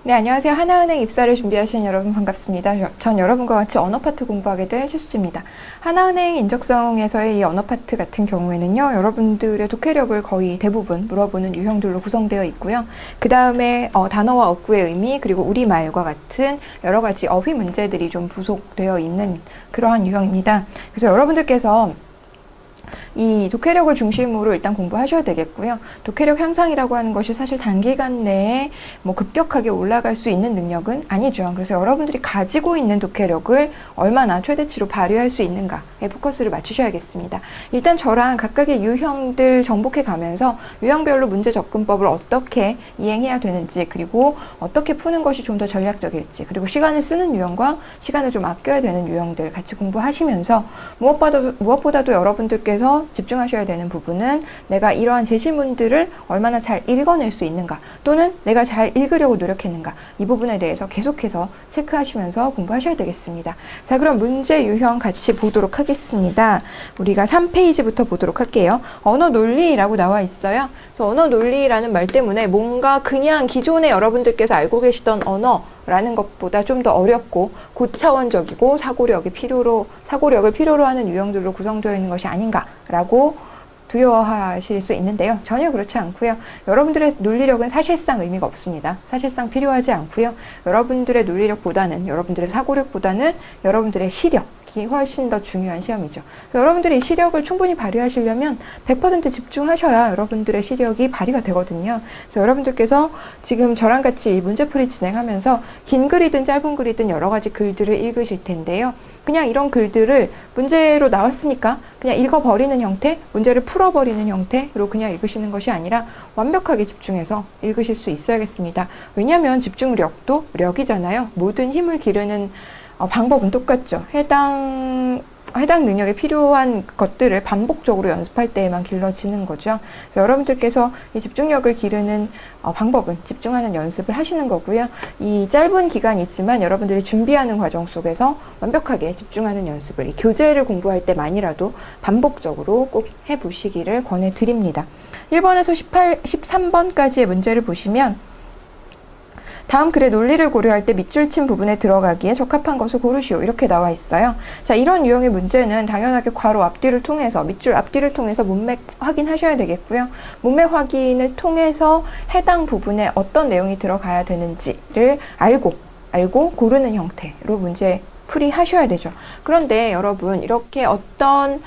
네, 안녕하세요. 하나은행 입사를 준비하시는 여러분 반갑습니다. 전 여러분과 같이 언어 파트 공부하게 될 최수지입니다. 하나은행 인적성에서의 이 언어 파트 같은 경우에는요, 여러분들의 독해력을 거의 대부분 물어보는 유형들로 구성되어 있고요. 그 다음에 단어와 어구의 의미, 그리고 우리말과 같은 여러 가지 어휘 문제들이 좀 부속되어 있는 그러한 유형입니다. 그래서 여러분들께서 이 독해력을 중심으로 일단 공부하셔야 되겠고요. 독해력 향상이라고 하는 것이 사실 단기간 내에 급격하게 올라갈 수 있는 능력은 아니죠. 그래서 여러분들이 가지고 있는 독해력을 얼마나 최대치로 발휘할 수 있는가에 포커스를 맞추셔야겠습니다. 일단 저랑 각각의 유형들 정복해 가면서 유형별로 문제 접근법을 어떻게 이행해야 되는지, 그리고 어떻게 푸는 것이 좀 더 전략적일지, 그리고 시간을 쓰는 유형과 시간을 좀 아껴야 되는 유형들 같이 공부하시면서 무엇보다도 여러분들께서 집중하셔야 되는 부분은 내가 이러한 제시문들을 얼마나 잘 읽어낼 수 있는가, 또는 내가 잘 읽으려고 노력했는가, 이 부분에 대해서 계속해서 체크하시면서 공부하셔야 되겠습니다. 자, 그럼 문제 유형 같이 보도록 하겠습니다. 우리가 3페이지부터 보도록 할게요. 언어 논리라고 나와 있어요. 그래서 언어 논리라는 말 때문에 뭔가 그냥 기존에 여러분들께서 알고 계시던 언어라는 것보다 좀 더 어렵고 고차원적이고 사고력을 필요로 하는 유형들로 구성되어 있는 것이 아닌가라고 두려워하실 수 있는데요. 전혀 그렇지 않고요. 여러분들의 논리력은 사실상 의미가 없습니다. 사실상 필요하지 않고요. 여러분들의 논리력보다는, 여러분들의 사고력보다는 여러분들의 시력이 훨씬 더 중요한 시험이죠. 그래서 여러분들이 이 시력을 충분히 발휘하시려면 100% 집중하셔야 여러분들의 시력이 발휘가 되거든요. 그래서 여러분들께서 지금 저랑 같이 이 문제풀이 진행하면서 긴 글이든 짧은 글이든 여러 가지 글들을 읽으실 텐데요. 그냥 이런 글들을 문제로 나왔으니까 그냥 읽어버리는 형태, 문제를 풀어버리는 형태로 그냥 읽으시는 것이 아니라 완벽하게 집중해서 읽으실 수 있어야겠습니다. 왜냐하면 집중력도 력이잖아요. 모든 힘을 기르는 방법은 똑같죠. 해당 능력에 필요한 것들을 반복적으로 연습할 때에만 길러지는 거죠. 그래서 여러분들께서 이 집중력을 기르는 방법은 집중하는 연습을 하시는 거고요. 이 짧은 기간이 있지만 여러분들이 준비하는 과정 속에서 완벽하게 집중하는 연습을, 이 교재를 공부할 때만이라도 반복적으로 꼭 해보시기를 권해드립니다. 1번에서 13번까지의 문제를 보시면 다음 글의 논리를 고려할 때 밑줄 친 부분에 들어가기에 적합한 것을 고르시오, 이렇게 나와 있어요. 자, 이런 유형의 문제는 당연하게 괄호 앞뒤를 통해서, 밑줄 앞뒤를 통해서 문맥 확인하셔야 되겠고요. 문맥 확인을 통해서 해당 부분에 어떤 내용이 들어가야 되는지를 알고 고르는 형태로 문제 풀이 하셔야 되죠. 그런데 여러분, 이렇게 어떤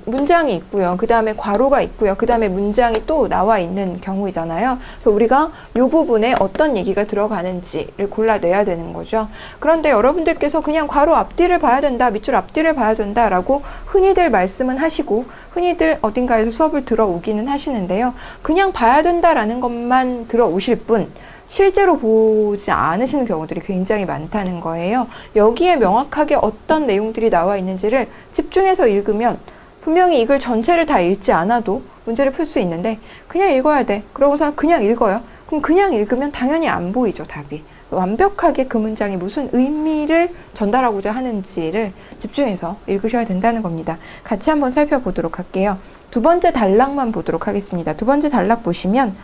문장이 있고요. 그 다음에 괄호가 있고요. 그 다음에 문장이 또 나와 있는 경우이잖아요. 그래서 우리가 이 부분에 어떤 얘기가 들어가는지를 골라내야 되는 거죠. 그런데 여러분들께서 그냥 괄호 앞뒤를 봐야 된다, 밑줄 앞뒤를 봐야 된다 라고 흔히들 말씀은 하시고, 흔히들 어딘가에서 수업을 들어오기는 하시는데요. 그냥 봐야 된다라는 것만 들어오실 뿐, 실제로 보지 않으시는 경우들이 굉장히 많다는 거예요. 여기에 명확하게 어떤 내용들이 나와 있는지를 집중해서 읽으면 분명히 이걸 전체를 다 읽지 않아도 문제를 풀 수 있는데, 그냥 읽어야 돼. 그러고서 그냥 읽어요. 그럼 그냥 읽으면 당연히 안 보이죠, 답이. 완벽하게 그 문장이 무슨 의미를 전달하고자 하는지를 집중해서 읽으셔야 된다는 겁니다. 같이 한번 살펴보도록 할게요. 두 번째 단락만 보도록 하겠습니다. 두 번째 단락 보시면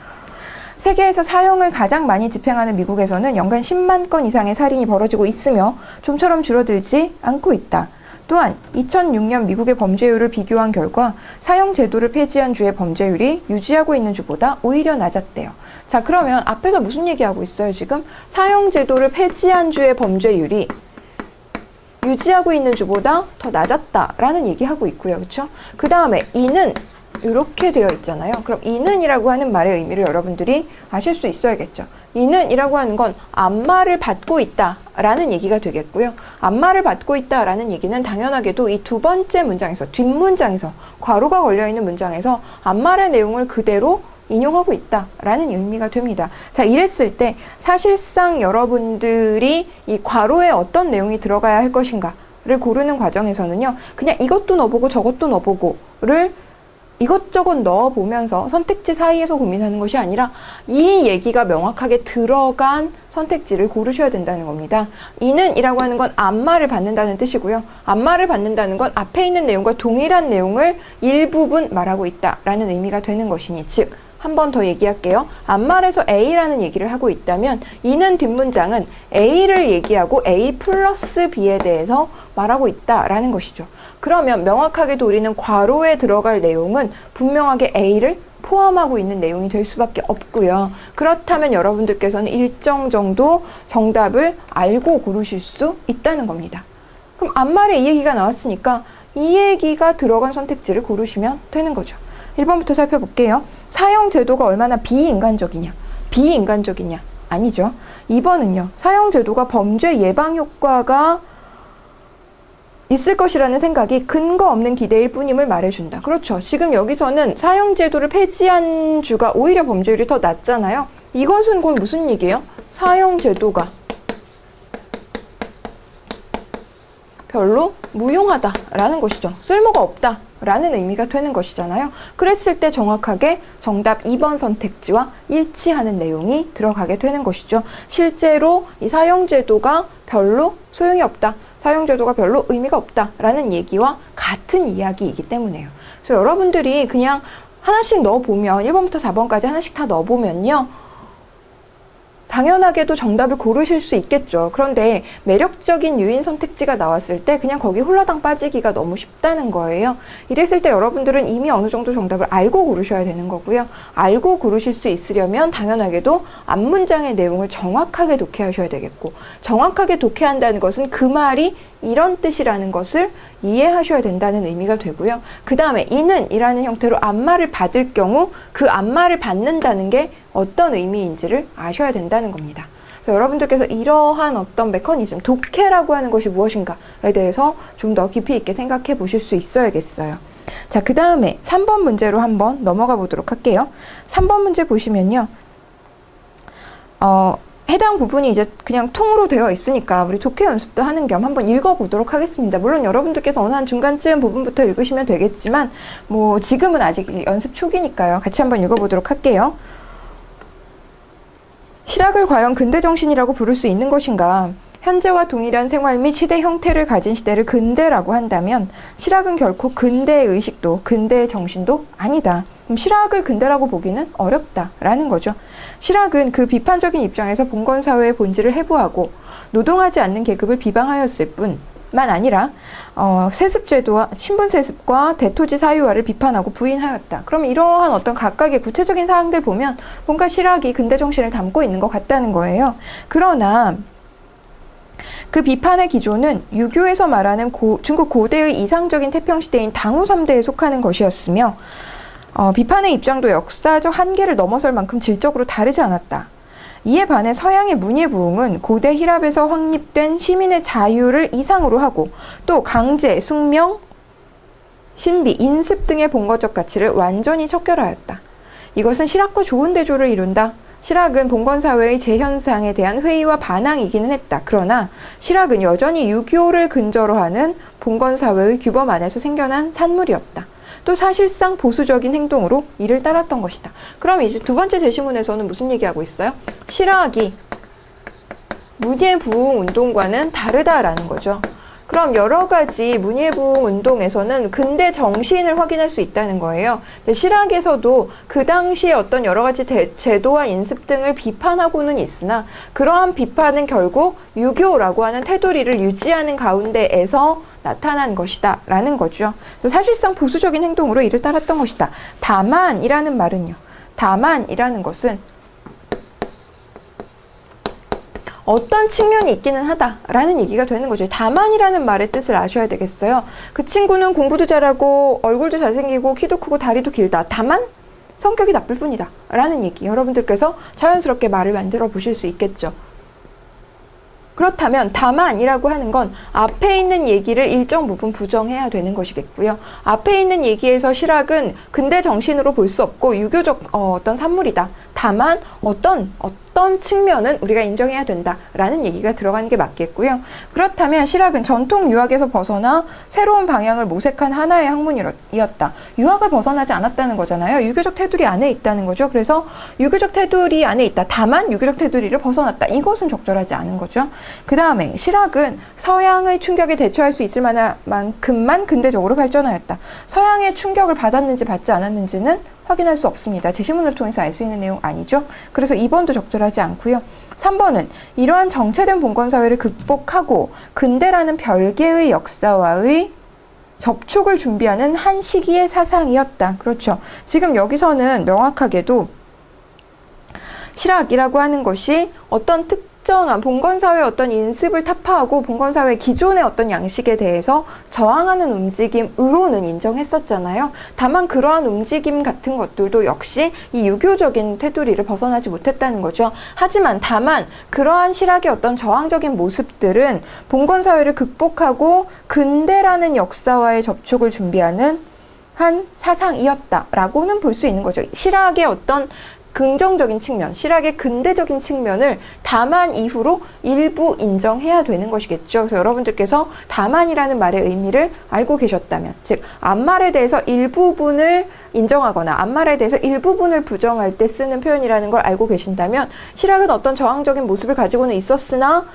세계에서 사형을 가장 많이 집행하는 미국에서는 연간 10만 건 이상의 살인이 벌어지고 있으며 좀처럼 줄어들지 않고 있다. 또한 2006년 미국의 범죄율을 비교한 결과 사형 제도를 폐지한 주의 범죄율이 유지하고 있는 주보다 오히려 낮았대요. 자, 그러면 앞에서 무슨 얘기하고 있어요? 지금 사형 제도를 폐지한 주의 범죄율이 유지하고 있는 주보다 더 낮았다라는 얘기하고 있고요. 그렇죠? 그 다음에 이는 이렇게 되어 있잖아요. 그럼 이는이라고 하는 말의 의미를 여러분들이 아실 수 있어야겠죠. 이는이라고 하는 건 안마를 받고 있다라는 얘기가 되겠고요. 안마를 받고 있다라는 얘기는 당연하게도 이 두 번째 문장에서, 뒷문장에서, 괄호가 걸려있는 문장에서 안마의 내용을 그대로 인용하고 있다라는 의미가 됩니다. 자, 이랬을 때 사실상 여러분들이 이 괄호에 어떤 내용이 들어가야 할 것인가를 고르는 과정에서는요, 그냥 이것도 넣어보고 저것도 넣어보고를 이것저것 넣어보면서 선택지 사이에서 고민하는 것이 아니라 이 얘기가 명확하게 들어간 선택지를 고르셔야 된다는 겁니다. 이는 이라고 하는 건 안마를 받는다는 뜻이고요. 안마를 받는다는 건 앞에 있는 내용과 동일한 내용을 일부분 말하고 있다라는 의미가 되는 것이니, 즉 한 번 더 얘기할게요. 앞말에서 A라는 얘기를 하고 있다면 이는 뒷문장은 A를 얘기하고 A 플러스 B에 대해서 말하고 있다라는 것이죠. 그러면 명확하게도 우리는 괄호에 들어갈 내용은 분명하게 A를 포함하고 있는 내용이 될 수밖에 없고요. 그렇다면 여러분들께서는 일정 정도 정답을 알고 고르실 수 있다는 겁니다. 그럼 앞말에 이 얘기가 나왔으니까 이 얘기가 들어간 선택지를 고르시면 되는 거죠. 1번부터 살펴볼게요. 사형 제도가 얼마나 비인간적이냐? 비인간적이냐? 아니죠. 2번은요. 사형 제도가 범죄 예방 효과가 있을 것이라는 생각이 근거 없는 기대일 뿐임을 말해준다. 그렇죠. 지금 여기서는 사형 제도를 폐지한 주가 오히려 범죄율이 더 낮잖아요. 이것은 곧 무슨 얘기예요? 사형 제도가 별로 무용하다라는 것이죠. 쓸모가 없다라는 의미가 되는 것이잖아요. 그랬을 때 정확하게 정답 2번 선택지와 일치하는 내용이 들어가게 되는 것이죠. 실제로 이 사형제도가 별로 소용이 없다. 사형제도가 별로 의미가 없다라는 얘기와 같은 이야기이기 때문에요. 그래서 여러분들이 그냥 하나씩 넣어보면 1번부터 4번까지 하나씩 다 넣어보면요. 당연하게도 정답을 고르실 수 있겠죠. 그런데 매력적인 유인 선택지가 나왔을 때 그냥 거기 홀라당 빠지기가 너무 쉽다는 거예요. 이랬을 때 여러분들은 이미 어느 정도 정답을 알고 고르셔야 되는 거고요. 알고 고르실 수 있으려면 당연하게도 앞문장의 내용을 정확하게 독해하셔야 되겠고, 정확하게 독해한다는 것은 그 말이 이런 뜻이라는 것을 이해하셔야 된다는 의미가 되고요. 그 다음에 이는 이라는 형태로 앞말을 받을 경우 그 앞말을 받는다는 게 어떤 의미인지를 아셔야 된다는 겁니다. 그래서 여러분들께서 이러한 어떤 메커니즘, 독해라고 하는 것이 무엇인가에 대해서 좀 더 깊이 있게 생각해 보실 수 있어야겠어요. 자, 그 다음에 3번 문제로 한번 넘어가 보도록 할게요. 3번 문제 보시면요. 해당 부분이 이제 그냥 통으로 되어 있으니까 우리 독해 연습도 하는 겸 한번 읽어보도록 하겠습니다. 물론 여러분들께서 어느 한 중간쯤 부분부터 읽으시면 되겠지만 뭐 지금은 아직 연습 초기니까요. 같이 한번 읽어보도록 할게요. 실학을 과연 근대정신이라고 부를 수 있는 것인가? 현재와 동일한 생활 및 시대 형태를 가진 시대를 근대라고 한다면 실학은 결코 근대의 의식도 근대의 정신도 아니다. 그럼 실학을 근대라고 보기는 어렵다라는 거죠. 실학은 그 비판적인 입장에서 봉건사회의 본질을 해부하고 노동하지 않는 계급을 비방하였을 뿐만 아니라 세습제도와 신분세습과 대토지 사유화를 비판하고 부인하였다. 그럼 이러한 어떤 각각의 구체적인 사항들 보면 뭔가 실학이 근대 정신을 담고 있는 것 같다는 거예요. 그러나 그 비판의 기조는 유교에서 말하는 중국 고대의 이상적인 태평시대인 당우 3대에 속하는 것이었으며 비판의 입장도 역사적 한계를 넘어설 만큼 질적으로 다르지 않았다. 이에 반해 서양의 문예부흥은 고대 힐압에서 확립된 시민의 자유를 이상으로 하고 또 강제, 숙명, 신비, 인습 등의 본거적 가치를 완전히 척결하였다. 이것은 실학과 좋은 대조를 이룬다. 실학은 봉건사회의 재현상에 대한 회의와 반항이기는 했다. 그러나 실학은 여전히 유교를 근저로 하는 봉건사회의 규범 안에서 생겨난 산물이었다. 또 사실상 보수적인 행동으로 이를 따랐던 것이다. 그럼 이제 두 번째 제시문에서는 무슨 얘기하고 있어요? 실학이 문예부흥 운동과는 다르다라는 거죠. 그럼 여러 가지 문예부흥 운동에서는 근대 정신을 확인할 수 있다는 거예요. 실학에서도 그 당시에 어떤 여러 가지 제도와 인습 등을 비판하고는 있으나 그러한 비판은 결국 유교라고 하는 테두리를 유지하는 가운데에서 나타난 것이다 라는 거죠. 그래서 사실상 보수적인 행동으로 이를 따랐던 것이다. 다만이라는 말은요. 다만이라는 것은 어떤 측면이 있기는 하다라는 얘기가 되는 거죠. 다만이라는 말의 뜻을 아셔야 되겠어요. 그 친구는 공부도 잘하고 얼굴도 잘생기고 키도 크고 다리도 길다. 다만 성격이 나쁠 뿐이다 라는 얘기. 여러분들께서 자연스럽게 말을 만들어 보실 수 있겠죠. 그렇다면 다만이라고 하는 건 앞에 있는 얘기를 일정 부분 부정해야 되는 것이겠고요. 앞에 있는 얘기에서 실학은 근대 정신으로 볼 수 없고 유교적 어떤 산물이다. 다만 어떤 측면은 우리가 인정해야 된다라는 얘기가 들어가는 게 맞겠고요. 그렇다면 실학은 전통 유학에서 벗어나 새로운 방향을 모색한 하나의 학문이었다. 유학을 벗어나지 않았다는 거잖아요. 유교적 테두리 안에 있다는 거죠. 그래서 유교적 테두리 안에 있다. 다만 유교적 테두리를 벗어났다. 이것은 적절하지 않은 거죠. 그 다음에 실학은 서양의 충격에 대처할 수 있을 만큼만 근대적으로 발전하였다. 서양의 충격을 받았는지 받지 않았는지는 확인할 수 없습니다. 제시문을 통해서 알 수 있는 내용 아니죠. 그래서 2번도 적절하지 않고요. 3번은 이러한 정체된 봉건사회를 극복하고 근대라는 별개의 역사와의 접촉을 준비하는 한 시기의 사상이었다. 그렇죠. 지금 여기서는 명확하게도 실학이라고 하는 것이 어떤 특정한 봉건사회의 어떤 인습을 타파하고 봉건사회 기존의 어떤 양식에 대해서 저항하는 움직임으로는 인정했었잖아요. 다만 그러한 움직임 같은 것들도 역시 이 유교적인 테두리를 벗어나지 못했다는 거죠. 하지만 다만 그러한 실학의 어떤 저항적인 모습들은 봉건사회를 극복하고 근대라는 역사와의 접촉을 준비하는 한 사상이었다라고는 볼 수 있는 거죠. 실학의 어떤 긍정적인 측면, 실학의 근대적인 측면을 다만 이후로 일부 인정해야 되는 것이겠죠. 그래서 여러분들께서 다만이라는 말의 의미를 알고 계셨다면, 즉 앞말에 대해서 일부분을 인정하거나 앞말에 대해서 일부분을 부정할 때 쓰는 표현이라는 걸 알고 계신다면 실학은 어떤 저항적인 모습을 가지고는 있었으나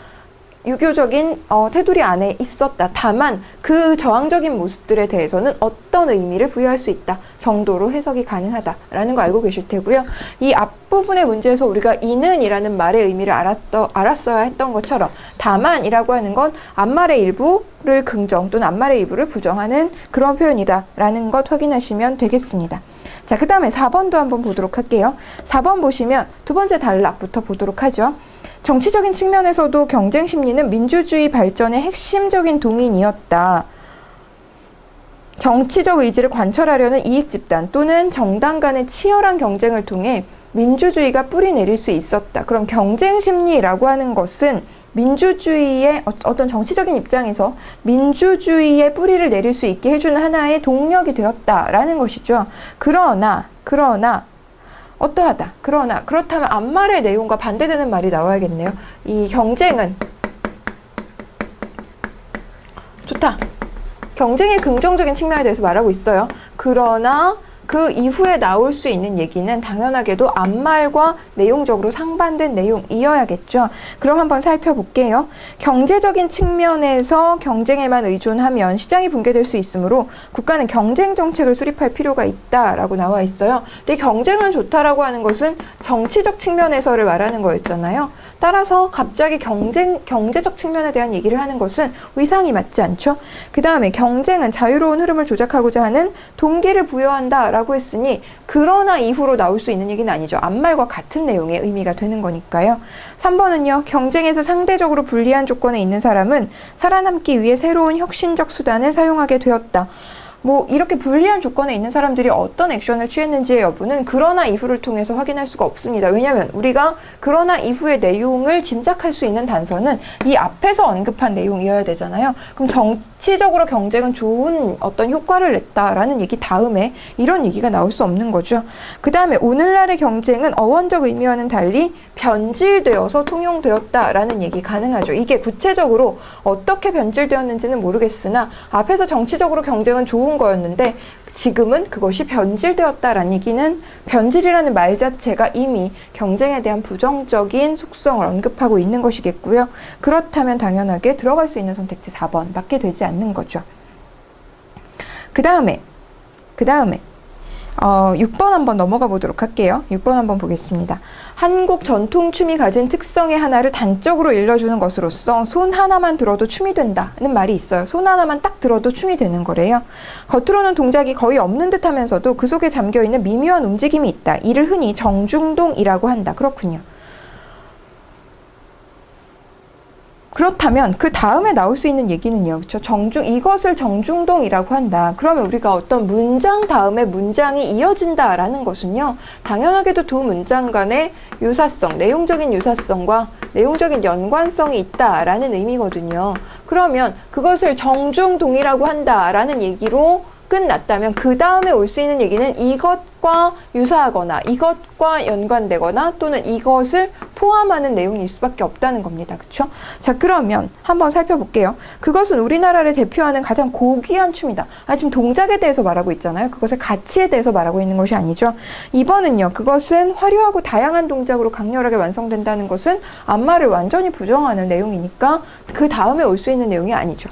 유교적인 테두리 안에 있었다. 다만 그 저항적인 모습들에 대해서는 어떤 의미를 부여할 수 있다 정도로 해석이 가능하다라는 거 알고 계실 테고요. 이 앞부분의 문제에서 우리가 이는 이라는 말의 의미를 알았어야 했던 것처럼 다만이라고 하는 건 앞말의 일부를 긍정 또는 앞말의 일부를 부정하는 그런 표현이다라는 것 확인하시면 되겠습니다. 자, 그 다음에 4번도 한번 보도록 할게요. 4번 보시면 두 번째 단락부터 보도록 하죠. 정치적인 측면에서도 경쟁 심리는 민주주의 발전의 핵심적인 동인이었다. 정치적 의지를 관철하려는 이익 집단 또는 정당 간의 치열한 경쟁을 통해 민주주의가 뿌리 내릴 수 있었다. 그럼 경쟁 심리라고 하는 것은 민주주의의 어떤 정치적인 입장에서 민주주의의 뿌리를 내릴 수 있게 해주는 하나의 동력이 되었다라는 것이죠. 그러나 어떠하다. 그렇다면 앞말의 내용과 반대되는 말이 나와야겠네요. 이 경쟁은 좋다. 경쟁의 긍정적인 측면에 대해서 말하고 있어요. 그러나 그 이후에 나올 수 있는 얘기는 당연하게도 앞말과 내용적으로 상반된 내용이어야겠죠. 그럼 한번 살펴볼게요. 경제적인 측면에서 경쟁에만 의존하면 시장이 붕괴될 수 있으므로 국가는 경쟁 정책을 수립할 필요가 있다라고 나와 있어요. 근데 경쟁은 좋다라고 하는 것은 정치적 측면에서를 말하는 거였잖아요. 따라서 갑자기 경제적 측면에 대한 얘기를 하는 것은 위상이 맞지 않죠. 그 다음에 경쟁은 자유로운 흐름을 조작하고자 하는 동기를 부여한다라고 했으니 그러나 이후로 나올 수 있는 얘기는 아니죠. 앞말과 같은 내용의 의미가 되는 거니까요. 3번은요. 경쟁에서 상대적으로 불리한 조건에 있는 사람은 살아남기 위해 새로운 혁신적 수단을 사용하게 되었다. 이렇게 불리한 조건에 있는 사람들이 어떤 액션을 취했는지의 여부는 그러나 이후를 통해서 확인할 수가 없습니다. 왜냐하면 우리가 그러나 이후의 내용을 짐작할 수 있는 단서는 이 앞에서 언급한 내용이어야 되잖아요. 그럼 정치적으로 경쟁은 좋은 어떤 효과를 냈다라는 얘기 다음에 이런 얘기가 나올 수 없는 거죠. 그 다음에 오늘날의 경쟁은 어원적 의미와는 달리 변질되어서 통용되었다라는 얘기 가능하죠. 이게 구체적으로 어떻게 변질되었는지는 모르겠으나 앞에서 정치적으로 경쟁은 좋은 거였는데 지금은 그것이 변질되었다라는 얘기는 변질이라는 말 자체가 이미 경쟁에 대한 부정적인 속성을 언급하고 있는 것이겠고요. 그렇다면 당연하게 들어갈 수 있는 선택지 4번 맞게 되지 않는 거죠. 그 다음에 6번 한번 넘어가 보도록 할게요. 6번 한번 보겠습니다. 한국 전통춤이 가진 특성의 하나를 단적으로 일러주는 것으로서 손 하나만 들어도 춤이 된다는 말이 있어요. 손 하나만 딱 들어도 춤이 되는 거래요. 겉으로는 동작이 거의 없는 듯 하면서도 그 속에 잠겨있는 미묘한 움직임이 있다. 이를 흔히 정중동이라고 한다. 그렇군요. 그렇다면 그 다음에 나올 수 있는 얘기는요. 그렇죠? 이것을 정중동이라고 한다. 그러면 우리가 어떤 문장 다음에 문장이 이어진다라는 것은요. 당연하게도 두 문장 간의 유사성, 내용적인 유사성과 내용적인 연관성이 있다라는 의미거든요. 그러면 그것을 정중동이라고 한다라는 얘기로 끝났다면 그 다음에 올 수 있는 얘기는 이것과 유사하거나 이것과 연관되거나 또는 이것을 포함하는 내용일 수밖에 없다는 겁니다. 그렇죠? 자, 그러면 한번 살펴볼게요. 그것은 우리나라를 대표하는 가장 고귀한 춤이다. 지금 동작에 대해서 말하고 있잖아요. 그것의 가치에 대해서 말하고 있는 것이 아니죠. 2번은요. 그것은 화려하고 다양한 동작으로 강렬하게 완성된다는 것은 앞말을 완전히 부정하는 내용이니까 그 다음에 올 수 있는 내용이 아니죠.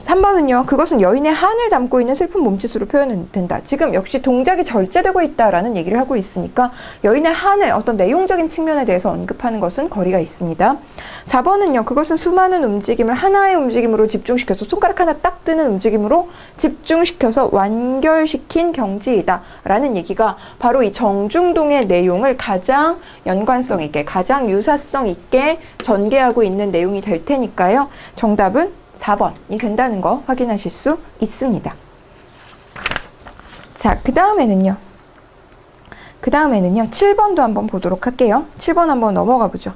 3번은요. 그것은 여인의 한을 담고 있는 슬픈 몸짓으로 표현된다. 지금 역시 동작이 절제되고 있다라는 얘기를 하고 있으니까 여인의 한을 어떤 내용적인 측면에 대해서 언급하는 것은 거리가 있습니다. 4번은요. 그것은 수많은 움직임을 하나의 움직임으로 집중시켜서 손가락 하나 딱 뜨는 움직임으로 집중시켜서 완결시킨 경지이다 라는 얘기가 바로 이 정중동의 내용을 가장 연관성 있게 가장 유사성 있게 전개하고 있는 내용이 될 테니까요. 정답은 4번이 된다는 거 확인하실 수 있습니다. 자, 그 다음에는요. 7번도 한번 보도록 할게요. 7번 한번 넘어가 보죠.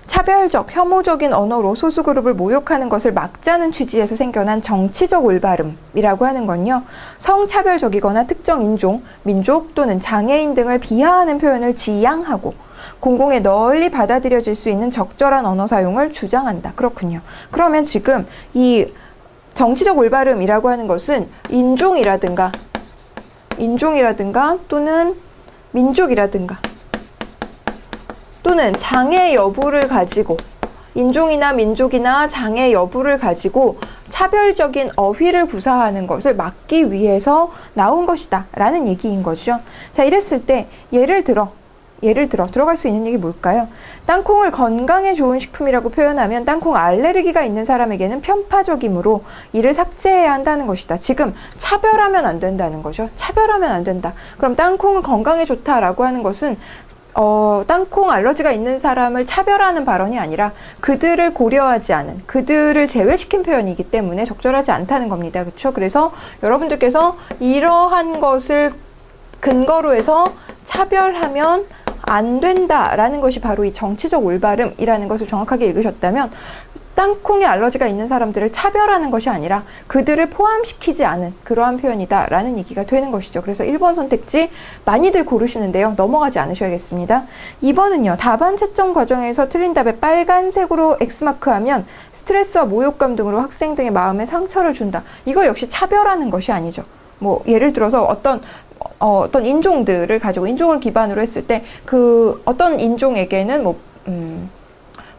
차별적, 혐오적인 언어로 소수그룹을 모욕하는 것을 막자는 취지에서 생겨난 정치적 올바름이라고 하는 건요. 성차별적이거나 특정 인종, 민족 또는 장애인 등을 비하하는 표현을 지양하고 공공에 널리 받아들여질 수 있는 적절한 언어 사용을 주장한다. 그렇군요. 그러면 지금 이 정치적 올바름이라고 하는 것은 인종이라든가 또는 민족이라든가 또는 장애 여부를 가지고 인종이나 민족이나 장애 여부를 가지고 차별적인 어휘를 구사하는 것을 막기 위해서 나온 것이다 라는 얘기인 거죠. 자, 이랬을 때 예를 들어 들어갈 수 있는 얘기 뭘까요? 땅콩을 건강에 좋은 식품이라고 표현하면 땅콩 알레르기가 있는 사람에게는 편파적이므로 이를 삭제해야 한다는 것이다. 지금 차별하면 안 된다는 거죠. 차별하면 안 된다. 그럼 땅콩은 건강에 좋다라고 하는 것은 땅콩 알러지가 있는 사람을 차별하는 발언이 아니라 그들을 고려하지 않은, 그들을 제외시킨 표현이기 때문에 적절하지 않다는 겁니다. 그렇죠? 그래서 여러분들께서 이러한 것을 근거로 해서 차별하면 안 된다라는 것이 바로 이 정치적 올바름이라는 것을 정확하게 읽으셨다면 땅콩에 알러지가 있는 사람들을 차별하는 것이 아니라 그들을 포함시키지 않은 그러한 표현이다라는 얘기가 되는 것이죠. 그래서 1번 선택지 많이들 고르시는데요. 넘어가지 않으셔야겠습니다. 2번은요. 답안 채점 과정에서 틀린 답에 빨간색으로 X마크하면 스트레스와 모욕감 등으로 학생 등의 마음에 상처를 준다. 이거 역시 차별하는 것이 아니죠. 뭐 예를 들어서 어떤 인종들을 가지고 인종을 기반으로 했을 때 그 어떤 인종에게는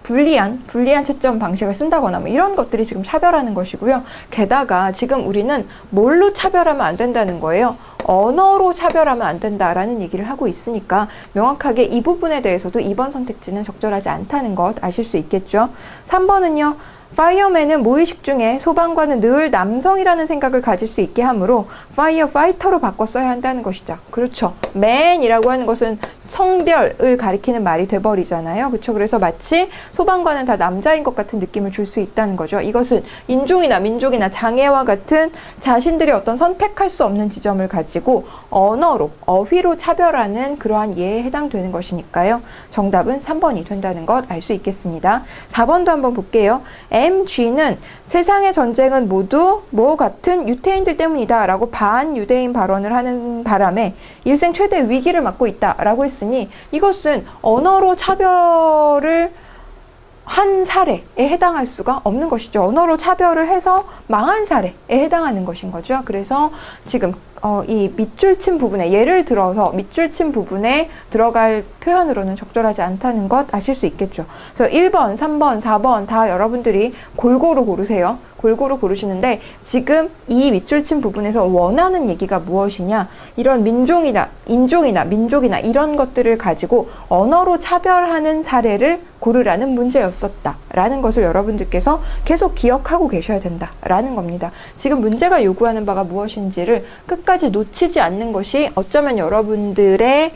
불리한 채점 방식을 쓴다거나 뭐 이런 것들이 지금 차별하는 것이고요. 게다가 지금 우리는 뭘로 차별하면 안 된다는 거예요. 언어로 차별하면 안 된다라는 얘기를 하고 있으니까 명확하게 이 부분에 대해서도 2번 선택지는 적절하지 않다는 것 아실 수 있겠죠. 3번은요. 파이어맨은 무의식 중에 소방관은 늘 남성이라는 생각을 가질 수 있게 하므로 파이어 파이터로 바꿔 써야 한다는 것이죠. 그렇죠. 맨이라고 하는 것은 성별을 가리키는 말이 돼버리잖아요. 그렇죠. 그래서 마치 소방관은 다 남자인 것 같은 느낌을 줄 수 있다는 거죠. 이것은 인종이나 민족이나 장애와 같은 자신들이 어떤 선택할 수 없는 지점을 가지고 언어로, 어휘로 차별하는 그러한 예에 해당되는 것이니까요. 정답은 3번이 된다는 것 알 수 있겠습니다. 4번도 한번 볼게요. MG는 세상의 전쟁은 모두 뭐 같은 유태인들 때문이다 라고 반유대인 발언을 하는 바람에 일생 최대 위기를 맞고 있다 라고 했으니 이것은 언어로 차별을 한 사례에 해당할 수가 없는 것이죠. 언어로 차별을 해서 망한 사례에 해당하는 것인 거죠. 그래서 지금 이 밑줄 친 부분에 예를 들어서 밑줄 친 부분에 들어갈 표현으로는 적절하지 않다는 것 아실 수 있겠죠. 그래서 1번, 3번, 4번 다 여러분들이 골고루 고르세요. 골고루 고르시는데 지금 이 밑줄 친 부분에서 원하는 얘기가 무엇이냐, 이런 민족이나 민족이나 이런 것들을 가지고 언어로 차별하는 사례를 고르라는 문제였었다라는 것을 여러분들께서 계속 기억하고 계셔야 된다라는 겁니다. 지금 문제가 요구하는 바가 무엇인지를 끝까지 놓치지 않는 것이 어쩌면 여러분들의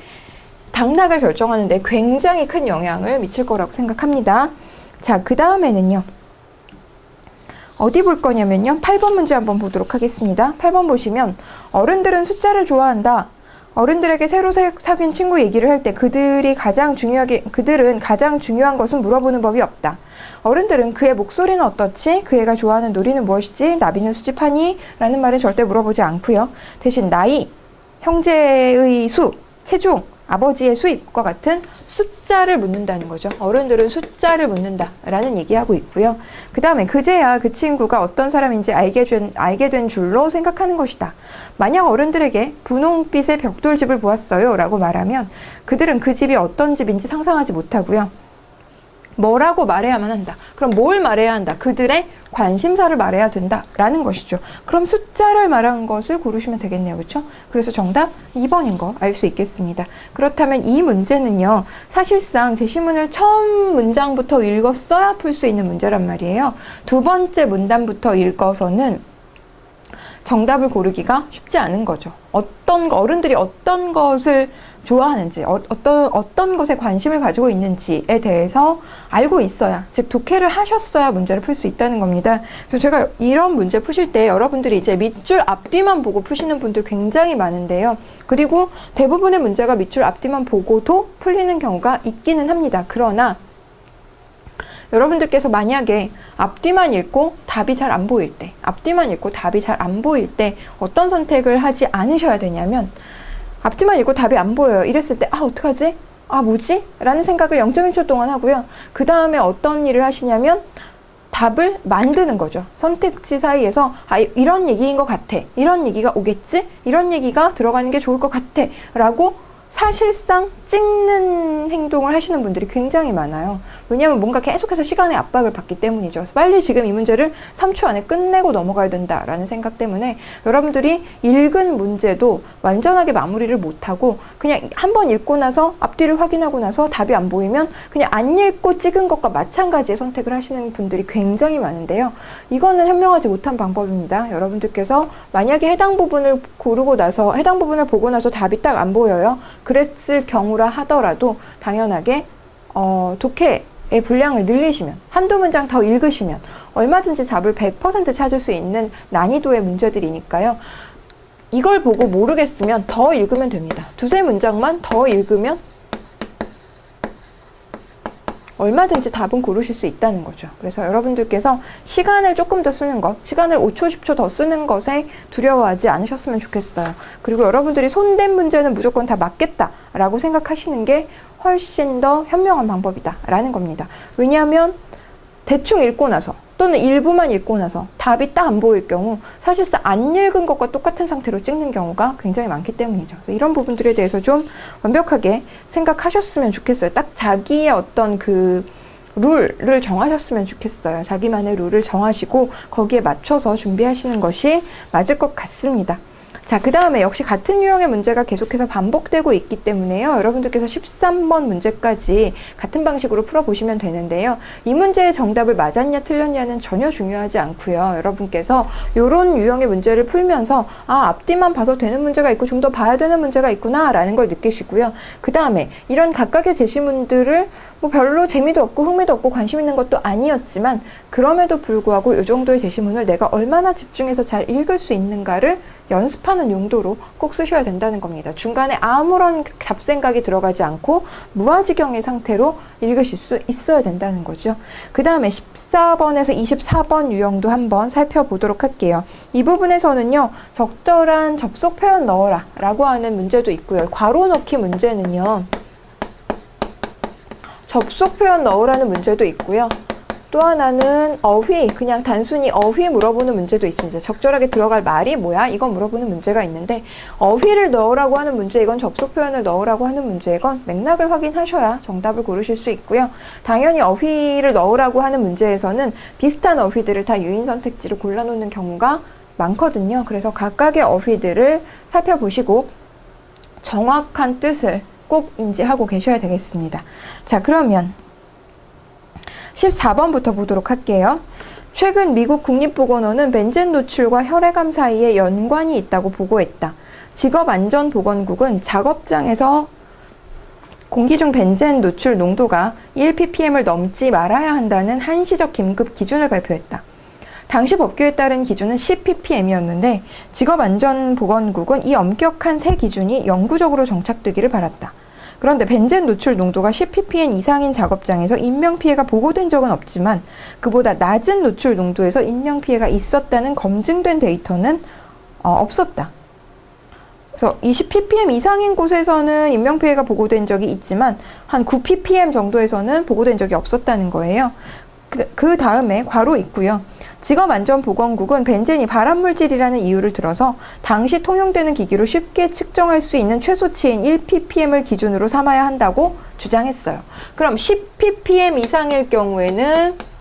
당락을 결정하는 데 굉장히 큰 영향을 미칠 거라고 생각합니다. 자, 그 다음에는요. 어디 볼 거냐면요. 8번 문제 한번 보도록 하겠습니다. 8번 보시면 어른들은 숫자를 좋아한다. 어른들에게 새로 사귄 친구 얘기를 할 때 그들은 가장 중요한 것은 물어보는 법이 없다. 어른들은 그의 목소리는 어떻지? 그 애가 좋아하는 놀이는 무엇이지? 나비는 수집하니? 라는 말은 절대 물어보지 않고요. 대신 나이, 형제의 수, 체중, 아버지의 수입과 같은 숫자를 묻는다는 거죠. 어른들은 숫자를 묻는다라는 얘기하고 있고요. 그 다음에 그제야 그 친구가 어떤 사람인지 알게 된 줄로 생각하는 것이다. 만약 어른들에게 분홍빛의 벽돌집을 보았어요 라고 말하면 그들은 그 집이 어떤 집인지 상상하지 못하고요. 뭐라고 말해야만 한다. 그럼 뭘 말해야 한다? 그들의 관심사를 말해야 된다라는 것이죠. 그럼 숫자를 말한 것을 고르시면 되겠네요. 그렇죠? 그래서 정답 2번인 거 알 수 있겠습니다. 그렇다면 이 문제는요. 사실상 제시문을 처음 문장부터 읽었어야 풀 수 있는 문제란 말이에요. 두 번째 문단부터 읽어서는 정답을 고르기가 쉽지 않은 거죠. 어른들이 어떤 것을 좋아하는지, 어떤 것에 관심을 가지고 있는지에 대해서 알고 있어야, 즉 독해를 하셨어야 문제를 풀 수 있다는 겁니다. 그래서 제가 이런 문제 푸실 때 여러분들이 이제 밑줄 앞뒤만 보고 푸시는 분들 굉장히 많은데요. 그리고 대부분의 문제가 밑줄 앞뒤만 보고도 풀리는 경우가 있기는 합니다. 그러나 여러분들께서 만약에 앞뒤만 읽고 답이 잘 안 보일 때, 어떤 선택을 하지 않으셔야 되냐면, 앞뒤만 읽고 답이 안 보여요. 이랬을 때, 어떡하지? 뭐지? 라는 생각을 0.1초 동안 하고요. 그 다음에 어떤 일을 하시냐면, 답을 만드는 거죠. 선택지 사이에서, 이런 얘기인 것 같아. 이런 얘기가 오겠지? 이런 얘기가 들어가는 게 좋을 것 같아. 라고 사실상 찍는 행동을 하시는 분들이 굉장히 많아요. 왜냐하면 뭔가 계속해서 시간의 압박을 받기 때문이죠. 그래서 빨리 지금 이 문제를 3초 안에 끝내고 넘어가야 된다라는 생각 때문에 여러분들이 읽은 문제도 완전하게 마무리를 못하고 그냥 한번 읽고 나서 앞뒤를 확인하고 나서 답이 안 보이면 그냥 안 읽고 찍은 것과 마찬가지의 선택을 하시는 분들이 굉장히 많은데요. 이거는 현명하지 못한 방법입니다. 여러분들께서 만약에 해당 부분을 보고 나서 답이 딱 안 보여요. 그랬을 경우라 하더라도 당연하게 독해의 분량을 늘리시면, 한두 문장 더 읽으시면 얼마든지 답을 100% 찾을 수 있는 난이도의 문제들이니까요. 이걸 보고 모르겠으면 더 읽으면 됩니다. 두세 문장만 더 읽으면 얼마든지 답은 고르실 수 있다는 거죠. 그래서 여러분들께서 시간을 조금 더 쓰는 것, 시간을 5초, 10초 더 쓰는 것에 두려워하지 않으셨으면 좋겠어요. 그리고 여러분들이 손댄 문제는 무조건 다 맞겠다라고 생각하시는 게 훨씬 더 현명한 방법이다라는 겁니다. 왜냐하면 대충 읽고 나서 또는 일부만 읽고 나서 답이 딱 안 보일 경우 사실상 안 읽은 것과 똑같은 상태로 찍는 경우가 굉장히 많기 때문이죠. 그래서 이런 부분들에 대해서 좀 완벽하게 생각하셨으면 좋겠어요. 딱 자기의 어떤 그 룰을 정하셨으면 좋겠어요. 자기만의 룰을 정하시고 거기에 맞춰서 준비하시는 것이 맞을 것 같습니다. 자, 그 다음에 역시 같은 유형의 문제가 계속해서 반복되고 있기 때문에요. 여러분들께서 13번 문제까지 같은 방식으로 풀어보시면 되는데요. 이 문제의 정답을 맞았냐 틀렸냐는 전혀 중요하지 않고요. 여러분께서 이런 유형의 문제를 풀면서 앞뒤만 봐서 되는 문제가 있고 좀 더 봐야 되는 문제가 있구나 라는 걸 느끼시고요. 그 다음에 이런 각각의 제시문들을 별로 재미도 없고 흥미도 없고 관심 있는 것도 아니었지만 그럼에도 불구하고 이 정도의 제시문을 내가 얼마나 집중해서 잘 읽을 수 있는가를 연습하는 용도로 꼭 쓰셔야 된다는 겁니다. 중간에 아무런 잡생각이 들어가지 않고 무아지경의 상태로 읽으실 수 있어야 된다는 거죠. 그 다음에 14번에서 24번 유형도 한번 살펴보도록 할게요. 이 부분에서는요. 적절한 접속 표현 넣어라 라고 하는 문제도 있고요. 괄호 넣기 문제는요. 접속 표현 넣으라는 문제도 있고요. 또 하나는 그냥 단순히 어휘 물어보는 문제도 있습니다. 적절하게 들어갈 말이 뭐야? 이건 물어보는 문제가 있는데 어휘를 넣으라고 하는 문제, 이건 접속 표현을 넣으라고 하는 문제이건 맥락을 확인하셔야 정답을 고르실 수 있고요. 당연히 어휘를 넣으라고 하는 문제에서는 비슷한 어휘들을 다 유인 선택지로 골라놓는 경우가 많거든요. 그래서 각각의 어휘들을 살펴보시고 정확한 뜻을 꼭 인지하고 계셔야 되겠습니다. 자, 그러면 14번부터 보도록 할게요. 최근 미국 국립보건원은 벤젠 노출과 혈액암 사이에 연관이 있다고 보고했다. 직업안전보건국은 작업장에서 공기 중 벤젠 노출 농도가 1ppm을 넘지 말아야 한다는 한시적 긴급 기준을 발표했다. 당시 법규에 따른 기준은 10ppm이었는데 직업안전보건국은 이 엄격한 새 기준이 영구적으로 정착되기를 바랐다. 그런데 벤젠 노출 농도가 10ppm 이상인 작업장에서 인명피해가 보고된 적은 없지만 그보다 낮은 노출 농도에서 인명피해가 있었다는 검증된 데이터는 없었다. 그래서 20ppm 이상인 곳에서는 인명피해가 보고된 적이 있지만 한 9ppm 정도에서는 보고된 적이 없었다는 거예요. 그 다음에 괄호 있고요. 직업안전보건국은 벤젠이 발암물질이라는 이유를 들어서 당시 통용되는 기기로 쉽게 측정할 수 있는 최소치인 1ppm을 기준으로 삼아야 한다고 주장했어요. 그럼 10ppm 이상일 경우에는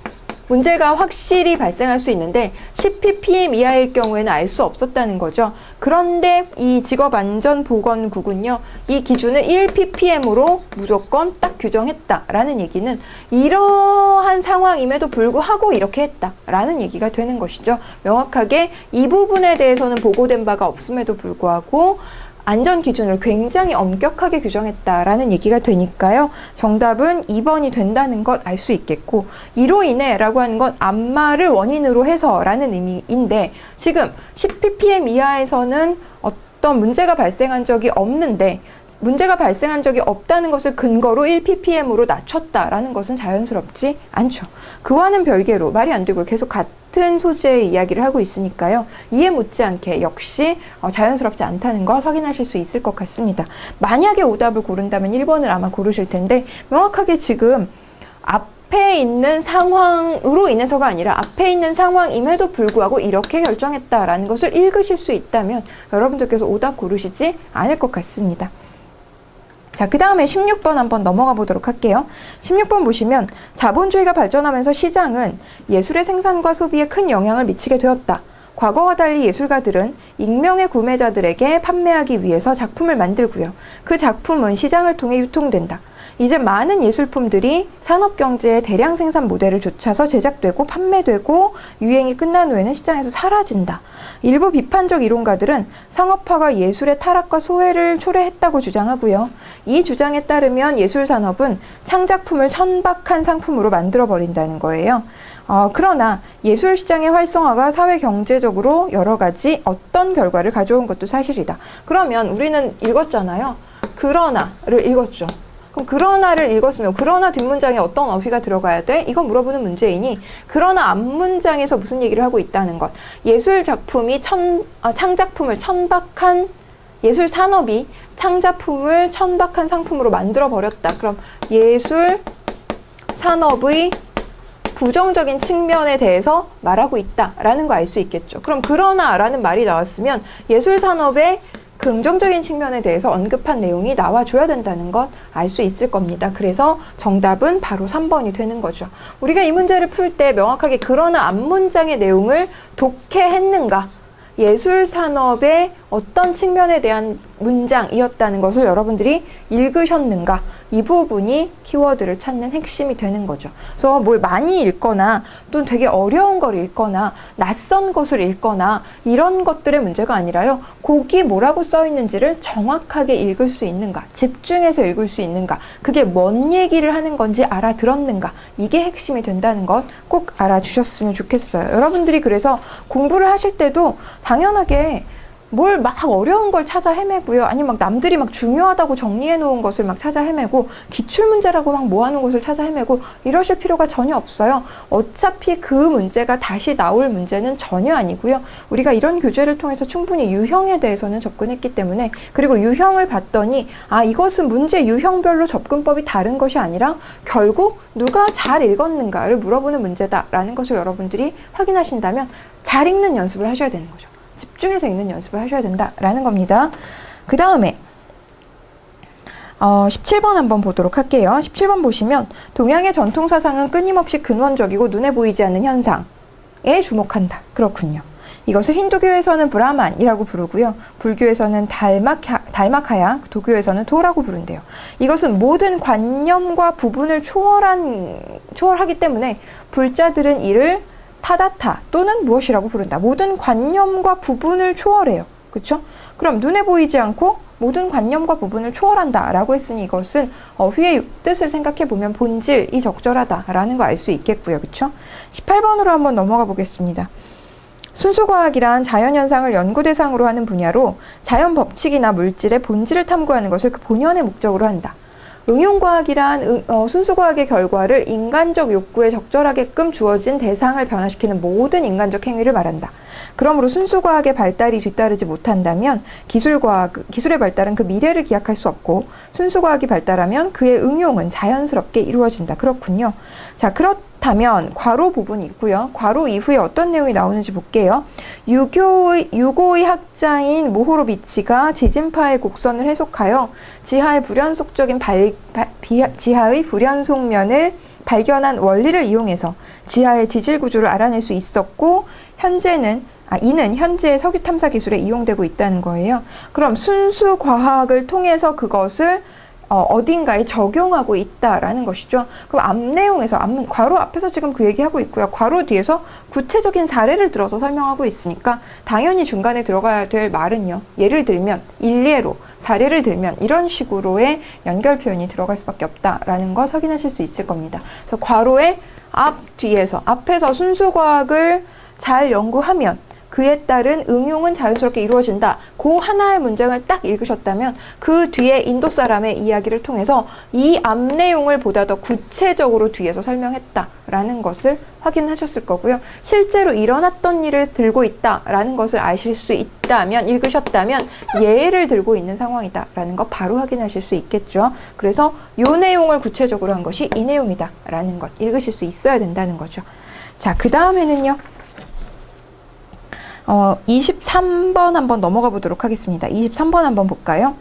문제가 확실히 발생할 수 있는데 10ppm 이하일 경우에는 알 수 없었다는 거죠. 그런데 이 직업안전보건국은요, 이 기준을 1ppm으로 무조건 딱 규정했다라는 얘기는 이러한 상황임에도 불구하고 이렇게 했다라는 얘기가 되는 것이죠. 명확하게 이 부분에 대해서는 보고된 바가 없음에도 불구하고 안전 기준을 굉장히 엄격하게 규정했다라는 얘기가 되니까요. 정답은 2번이 된다는 것 알 수 있겠고, 이로 인해 라고 하는 건 안마를 원인으로 해서라는 의미인데, 지금 10ppm 이하에서는 어떤 문제가 발생한 적이 없는데, 문제가 발생한 적이 없다는 것을 근거로 1ppm으로 낮췄다라는 것은 자연스럽지 않죠. 그와는 별개로 말이 안 되고 계속 같은 소재의 이야기를 하고 있으니까요. 이해 못지않게 역시 자연스럽지 않다는 걸 확인하실 수 있을 것 같습니다. 만약에 오답을 고른다면 1번을 아마 고르실 텐데, 명확하게 지금 앞에 있는 상황으로 인해서가 아니라 앞에 있는 상황임에도 불구하고 이렇게 결정했다라는 것을 읽으실 수 있다면 여러분들께서 오답 고르시지 않을 것 같습니다. 자, 그 다음에 16번 한번 넘어가 보도록 할게요. 16번 보시면 자본주의가 발전하면서 시장은 예술의 생산과 소비에 큰 영향을 미치게 되었다. 과거와 달리 예술가들은 익명의 구매자들에게 판매하기 위해서 작품을 만들고요. 그 작품은 시장을 통해 유통된다. 이제 많은 예술품들이 산업경제의 대량 생산 모델을 좇아서 제작되고 판매되고 유행이 끝난 후에는 시장에서 사라진다. 일부 비판적 이론가들은 상업화가 예술의 타락과 소외를 초래했다고 주장하고요. 이 주장에 따르면 예술산업은 창작품을 천박한 상품으로 만들어버린다는 거예요. 그러나 예술시장의 활성화가 사회경제적으로 여러 가지 어떤 결과를 가져온 것도 사실이다. 그러면 우리는 읽었잖아요. 그러나를 읽었죠. 그럼 그러나를 읽었으면 그러나 뒷문장에 어떤 어휘가 들어가야 돼? 이거 물어보는 문제이니 그러나 앞문장에서 무슨 얘기를 하고 있다는 것. 예술 작품이 창작품을 천박한 예술 산업이 창작품을 천박한 상품으로 만들어 버렸다. 그럼 예술 산업의 부정적인 측면에 대해서 말하고 있다라는 거 알 수 있겠죠. 그럼 그러나라는 말이 나왔으면 예술 산업의 긍정적인 측면에 대해서 언급한 내용이 나와줘야 된다는 것 알 수 있을 겁니다. 그래서 정답은 바로 3번이 되는 거죠. 우리가 이 문제를 풀 때 명확하게 그러나 앞문장의 내용을 독해했는가, 예술 산업의 어떤 측면에 대한 문장이었다는 것을 여러분들이 읽으셨는가, 이 부분이 키워드를 찾는 핵심이 되는 거죠. 그래서 뭘 많이 읽거나 또는 되게 어려운 걸 읽거나 낯선 것을 읽거나 이런 것들의 문제가 아니라요. 거기 뭐라고 써 있는지를 정확하게 읽을 수 있는가, 집중해서 읽을 수 있는가, 그게 뭔 얘기를 하는 건지 알아들었는가, 이게 핵심이 된다는 것 꼭 알아주셨으면 좋겠어요. 여러분들이 그래서 공부를 하실 때도 당연하게 뭘 막 어려운 걸 찾아 헤매고요. 아니 막 남들이 막 중요하다고 정리해 놓은 것을 막 찾아 헤매고 기출문제라고 막 모아놓은 것을 찾아 헤매고 이러실 필요가 전혀 없어요. 어차피 그 문제가 다시 나올 문제는 전혀 아니고요. 우리가 이런 교재를 통해서 충분히 유형에 대해서는 접근했기 때문에, 그리고 유형을 봤더니 이것은 문제 유형별로 접근법이 다른 것이 아니라 결국 누가 잘 읽었는가를 물어보는 문제다라는 것을 여러분들이 확인하신다면 잘 읽는 연습을 하셔야 되는 거죠. 집중해서 읽는 연습을 하셔야 된다라는 겁니다. 그 다음에 17번 한번 보도록 할게요. 17번 보시면 동양의 전통사상은 끊임없이 근원적이고 눈에 보이지 않는 현상에 주목한다. 그렇군요. 이것을 힌두교에서는 브라만이라고 부르고요. 불교에서는 달마카야, 도교에서는 도라고 부른대요. 이것은 모든 관념과 부분을 초월하기 때문에 불자들은 이를 타다타 또는 무엇이라고 부른다. 모든 관념과 부분을 초월해요. 그렇죠? 그럼 눈에 보이지 않고 모든 관념과 부분을 초월한다 라고 했으니 이것은 어휘의 뜻을 생각해 보면 본질이 적절하다라는 거 알 수 있겠고요. 그렇죠? 18번으로 한번 넘어가 보겠습니다. 순수과학이란 자연현상을 연구 대상으로 하는 분야로 자연 법칙이나 물질의 본질을 탐구하는 것을 그 본연의 목적으로 한다. 응용과학이란 순수과학의 결과를 인간적 욕구에 적절하게끔 주어진 대상을 변화시키는 모든 인간적 행위를 말한다. 그러므로 순수과학의 발달이 뒤따르지 못한다면 기술의 발달은 그 미래를 기약할 수 없고, 순수과학이 발달하면 그의 응용은 자연스럽게 이루어진다. 그렇군요. 자, 그렇다면 그렇다면 괄호 부분이 있고요. 괄호 이후에 어떤 내용이 나오는지 볼게요. 유고의 학자인 모호로비치가 지진파의 곡선을 해석하여 지하의 불연속적인 지하의 불연속면을 발견한 원리를 이용해서 지하의 지질 구조를 알아낼 수 있었고 이는 현재의 석유 탐사 기술에 이용되고 있다는 거예요. 그럼 순수 과학을 통해서 그것을 어딘가에 적용하고 있다라는 것이죠. 그럼 앞 내용에서 괄호 앞에서 지금 그 얘기하고 있고요. 괄호 뒤에서 구체적인 사례를 들어서 설명하고 있으니까 당연히 중간에 들어가야 될 말은요. 예를 들면, 일례로, 사례를 들면 이런 식으로의 연결 표현이 들어갈 수밖에 없다라는 것 확인하실 수 있을 겁니다. 그래서 괄호의 앞에서 순수 과학을 잘 연구하면 그에 따른 응용은 자연스럽게 이루어진다. 그 하나의 문장을 딱 읽으셨다면 그 뒤에 인도 사람의 이야기를 통해서 이 앞 내용을 보다 더 구체적으로 뒤에서 설명했다라는 것을 확인하셨을 거고요. 실제로 일어났던 일을 들고 있다라는 것을 아실 수 있다면, 읽으셨다면 예를 들고 있는 상황이다라는 거 바로 확인하실 수 있겠죠. 그래서 이 내용을 구체적으로 한 것이 이 내용이다라는 것 읽으실 수 있어야 된다는 거죠. 자, 그 다음에는요. 23번 한번 넘어가 보도록 하겠습니다. 23번 한번 볼까요?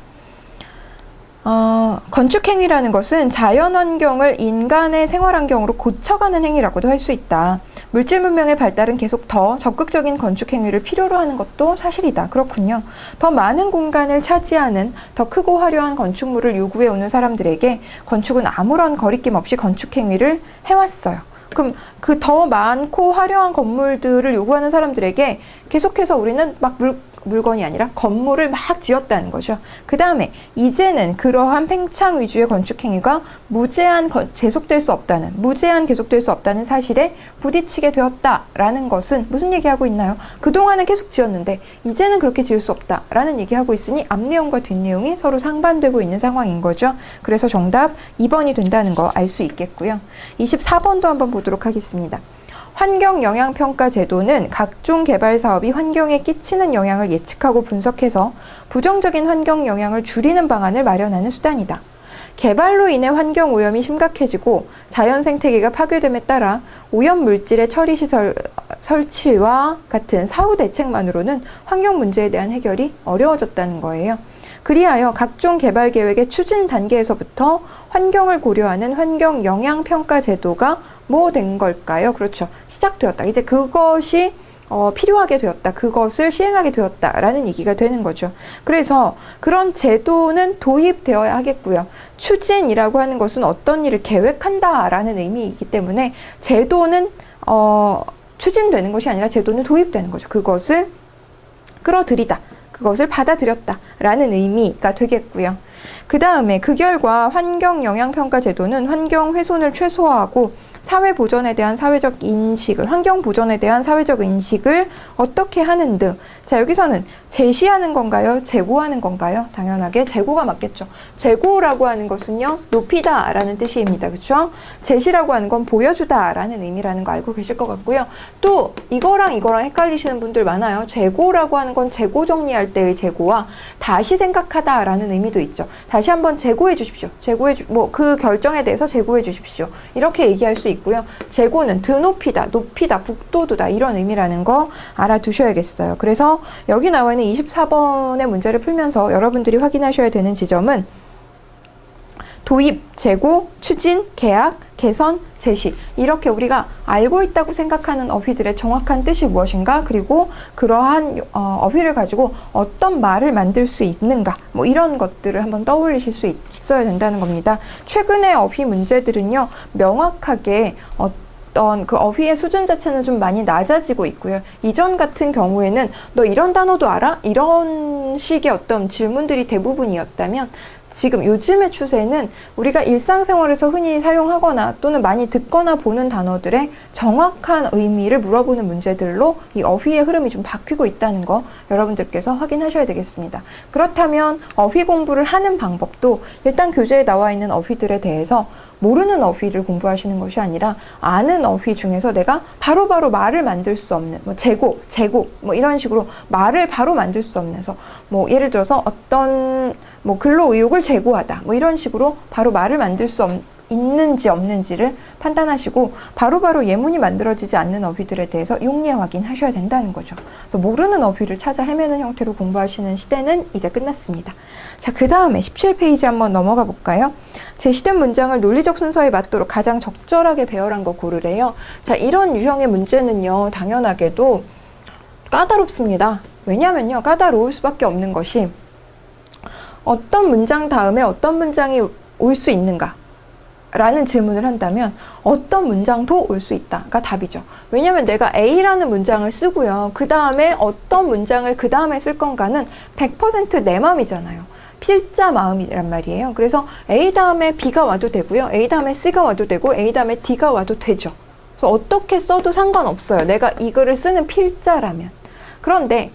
건축행위라는 것은 자연환경을 인간의 생활환경으로 고쳐가는 행위라고도 할 수 있다. 물질 문명의 발달은 계속 더 적극적인 건축행위를 필요로 하는 것도 사실이다. 그렇군요. 더 많은 공간을 차지하는 더 크고 화려한 건축물을 요구해오는 사람들에게 건축은 아무런 거리낌 없이 건축행위를 해왔어요. 그럼 그 더 많고 화려한 건물들을 요구하는 사람들에게 계속해서 우리는 막 물건이 아니라 건물을 막 지었다는 거죠. 그 다음에 이제는 그러한 팽창 위주의 건축행위가 무제한 계속될 수 없다는 사실에 부딪히게 되었다라는 것은 무슨 얘기하고 있나요? 그동안은 계속 지었는데 이제는 그렇게 지을 수 없다라는 얘기하고 있으니 앞 내용과 뒷 내용이 서로 상반되고 있는 상황인 거죠. 그래서 정답 2번이 된다는 거 알 수 있겠고요. 24번도 한번 보도록 하겠습니다. 환경영향평가 제도는 각종 개발 사업이 환경에 끼치는 영향을 예측하고 분석해서 부정적인 환경 영향을 줄이는 방안을 마련하는 수단이다. 개발로 인해 환경 오염이 심각해지고 자연 생태계가 파괴됨에 따라 오염 물질의 처리 시설 설치와 같은 사후 대책만으로는 환경 문제에 대한 해결이 어려워졌다는 거예요. 그리하여 각종 개발 계획의 추진 단계에서부터 환경을 고려하는 환경 영향 평가 제도가 뭐 된 걸까요? 그렇죠. 시작되었다. 이제 그것이 필요하게 되었다. 그것을 시행하게 되었다라는 얘기가 되는 거죠. 그래서 그런 제도는 도입되어야 하겠고요. 추진이라고 하는 것은 어떤 일을 계획한다라는 의미이기 때문에 제도는 추진되는 것이 아니라 제도는 도입되는 거죠. 그것을 끌어들이다. 그것을 받아들였다라는 의미가 되겠고요. 그 다음에 그 결과 환경영향평가 제도는 환경 훼손을 최소화하고 사회 보전에 대한 환경 보전에 대한 사회적 인식을 어떻게 하는 등. 자, 여기서는 제시하는 건가요? 제고하는 건가요? 당연하게 제고가 맞겠죠. 제고라고 하는 것은요, 높이다 라는 뜻입니다. 그렇죠? 제시라고 하는 건 보여주다 라는 의미라는 거 알고 계실 것 같고요. 또 이거랑 헷갈리시는 분들 많아요. 제고라고 하는 건 재고 정리할 때의 제고와 다시 생각하다 라는 의미도 있죠. 다시 한번 제고해 주십시오. 그 결정에 대해서 제고해 주십시오. 이렇게 얘기할 수 있고요. 제고는 드높이다, 높이다, 북돋우다 이런 의미라는 거 알아두셔야겠어요. 그래서 여기 나와 있는 24번의 문제를 풀면서 여러분들이 확인하셔야 되는 지점은 도입, 재고, 추진, 계약, 개선, 제시 이렇게 우리가 알고 있다고 생각하는 어휘들의 정확한 뜻이 무엇인가, 그리고 그러한 어휘를 가지고 어떤 말을 만들 수 있는가, 뭐 이런 것들을 한번 떠올리실 수 있어야 된다는 겁니다. 최근의 어휘 문제들은요, 명확하게 어떤 그 어휘의 수준 자체는 좀 많이 낮아지고 있고요. 이전 같은 경우에는 너 이런 단어도 알아? 이런 식의 어떤 질문들이 대부분이었다면 지금 요즘의 추세는 우리가 일상생활에서 흔히 사용하거나 또는 많이 듣거나 보는 단어들의 정확한 의미를 물어보는 문제들로 이 어휘의 흐름이 좀 바뀌고 있다는 거 여러분들께서 확인하셔야 되겠습니다. 그렇다면 어휘 공부를 하는 방법도 일단 교재에 나와 있는 어휘들에 대해서 모르는 어휘를 공부하시는 것이 아니라 아는 어휘 중에서 내가 바로바로 말을 만들 수 없는 재고 뭐 이런 식으로 말을 바로 만들 수 없는, 그래서 뭐 예를 들어서 어떤 뭐 근로 의욕을 제고하다 뭐 이런 식으로 바로 말을 만들 수 있는지 없는지를 판단하시고 바로바로 예문이 만들어지지 않는 어휘들에 대해서 용례 확인하셔야 된다는 거죠. 그래서 모르는 어휘를 찾아 헤매는 형태로 공부하시는 시대는 이제 끝났습니다. 자, 그 다음에 17페이지 한번 넘어가 볼까요? 제시된 문장을 논리적 순서에 맞도록 가장 적절하게 배열한 거 고르래요. 자, 이런 유형의 문제는요, 당연하게도 까다롭습니다. 왜냐면요, 까다로울 수밖에 없는 것이 어떤 문장 다음에 어떤 문장이 올 수 있는가? 라는 질문을 한다면 어떤 문장도 올 수 있다가 답이죠. 왜냐면 내가 A라는 문장을 쓰고요. 그 다음에 어떤 문장을 그 다음에 쓸 건가는 100% 내 마음이잖아요. 필자 마음이란 말이에요. 그래서 A 다음에 B가 와도 되고요. A 다음에 C가 와도 되고 A 다음에 D가 와도 되죠. 그래서 어떻게 써도 상관없어요. 내가 이 글을 쓰는 필자라면. 그런데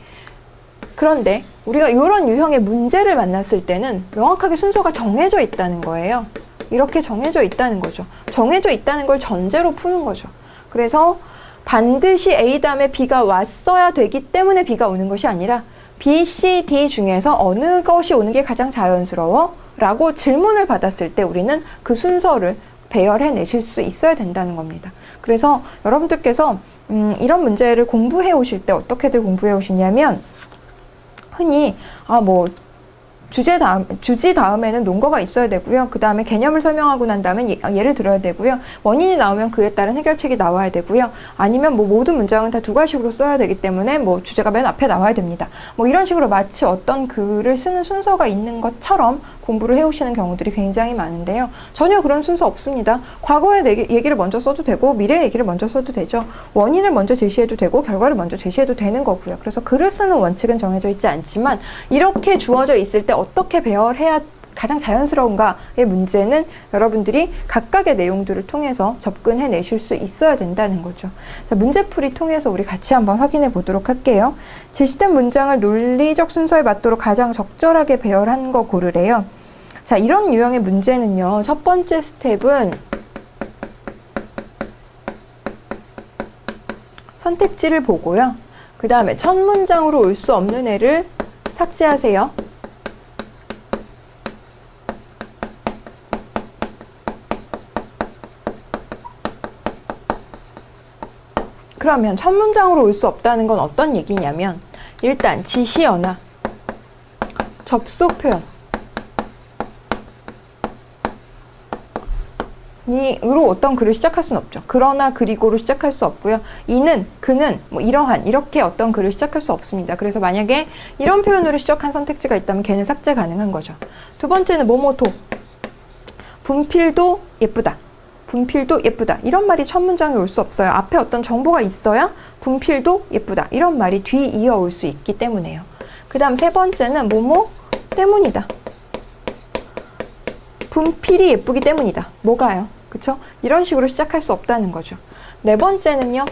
우리가 이런 유형의 문제를 만났을 때는 명확하게 순서가 정해져 있다는 거예요. 이렇게 정해져 있다는 거죠. 정해져 있다는 걸 전제로 푸는 거죠. 그래서 반드시 A 다음에 B가 왔어야 되기 때문에 B가 오는 것이 아니라 B, C, D 중에서 어느 것이 오는 게 가장 자연스러워? 라고 질문을 받았을 때 우리는 그 순서를 배열해 내실 수 있어야 된다는 겁니다. 그래서 여러분들께서 이런 문제를 공부해 오실 때 어떻게들 공부해 오시냐면 흔히 주지 다음에는 논거가 있어야 되고요. 그 다음에 개념을 설명하고 난 다음에 예를 들어야 되고요. 원인이 나오면 그에 따른 해결책이 나와야 되고요. 아니면 모든 문장은 다 두 가지식으로 써야 되기 때문에 주제가 맨 앞에 나와야 됩니다. 이런 식으로 마치 어떤 글을 쓰는 순서가 있는 것처럼 공부를 해오시는 경우들이 굉장히 많은데요. 전혀 그런 순서 없습니다. 과거의 얘기를 먼저 써도 되고 미래의 얘기를 먼저 써도 되죠. 원인을 먼저 제시해도 되고 결과를 먼저 제시해도 되는 거고요. 그래서 글을 쓰는 원칙은 정해져 있지 않지만 이렇게 주어져 있을 때 어떻게 배열해야 가장 자연스러운가의 문제는 여러분들이 각각의 내용들을 통해서 접근해 내실 수 있어야 된다는 거죠. 자, 문제풀이 통해서 우리 같이 한번 확인해 보도록 할게요. 제시된 문장을 논리적 순서에 맞도록 가장 적절하게 배열한 거 고르래요. 자, 이런 유형의 문제는요, 첫 번째 스텝은 선택지를 보고요. 그 다음에 첫 문장으로 올 수 없는 애를 삭제하세요. 그러면 첫 문장으로 올 수 없다는 건 어떤 얘기냐면 일단 지시어나 접속 표현 으로 어떤 글을 시작할 수는 없죠. 그러나 그리고로 시작할 수 없고요. 이는, 그는, 이러한 이렇게 어떤 글을 시작할 수 없습니다. 그래서 만약에 이런 표현으로 시작한 선택지가 있다면 걔는 삭제 가능한 거죠. 두 번째는 뭐뭐도 분필도 예쁘다. 분필도 예쁘다. 이런 말이 첫 문장에 올 수 없어요. 앞에 어떤 정보가 있어야 분필도 예쁘다. 이런 말이 뒤이어 올 수 있기 때문에요. 그 다음 세 번째는 뭐뭐 때문이다. 분필이 예쁘기 때문이다. 뭐가요? 그쵸? 이런 식으로 시작할 수 없다는 거죠. 네 번째는요.